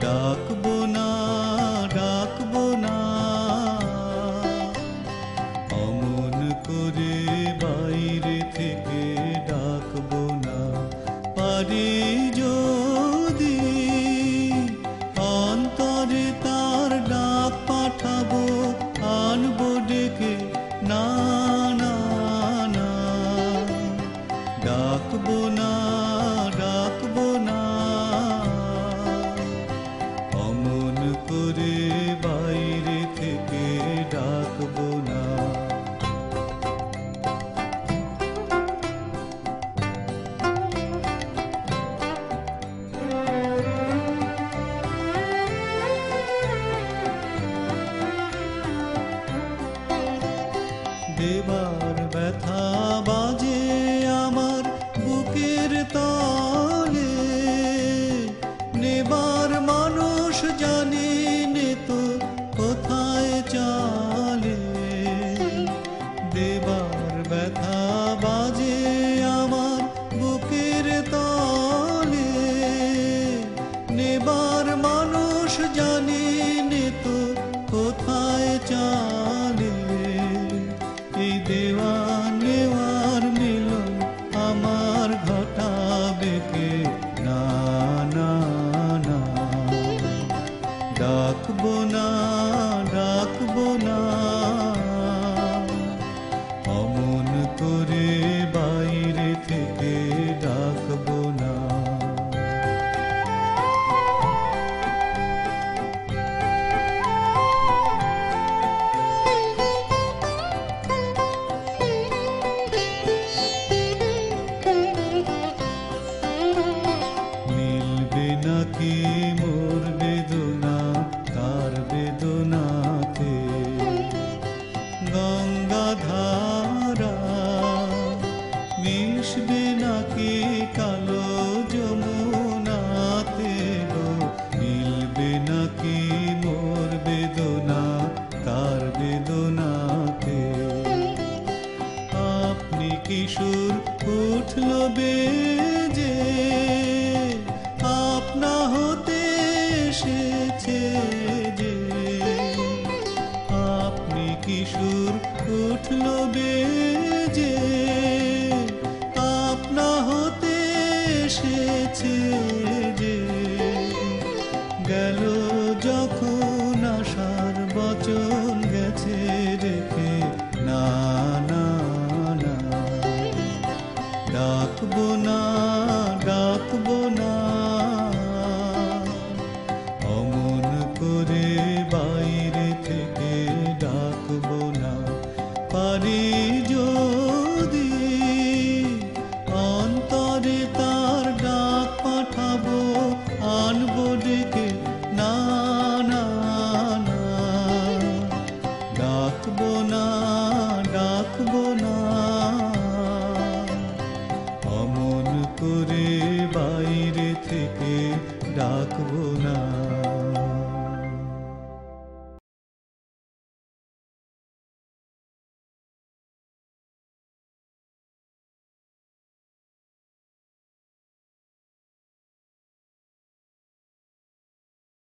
ডাকবো না, ডাকবো না, অমন করে বাইরে থেকে ডাকবো না। পারি যদি অন্তরে তার ডাক পাঠাবো, আনবো ডেকে, না না না, ডাকবো না, ডাকবো না, অমন করে বাইরে থেকে ডাকবো না। দেবার ব্যথা বাজে আমার বুকের তলে, নেবার মানুষ জানি নে তো কোথায় চলে। দেবার ব্যথা বাজে আমার বুকের তলে, নেবার মানুষ জানি নে তো কোথায় চলে। এই দেওয়া নেওয়ার মিলন আমার ঘটাবে কে, না না না, ডাকবো না, ডাকবো না, অমন করে বাইরে থেকে ডাকবো না। মিলবে নাকি মোর বেদনা তার বেদনাতে, গঙ্গাধারা মিশবে নাকি কালো যমুনাতে গো, মিলবে নাকি মোর বেদনা তার বেদনাতে। আপনি কিশোর উঠল বেজে, আপনা হতে এসেছে যে, আপনি কিশোর উঠল বেজে, আপনা হতে এসেছে যে। গেল যখন আশার বচন গেছে রেখে, না না না, ডাকবো না, ডাকবো না, অমন করে বাইরে থেকে ডাকবো না। পারি যদি অন্তরে তার ডাক পাঠাবো, আনবো ডেকে, না না না, ডাকবো না, ডাকবো না, অমন করে বাইরে থেকে ডাকবো না।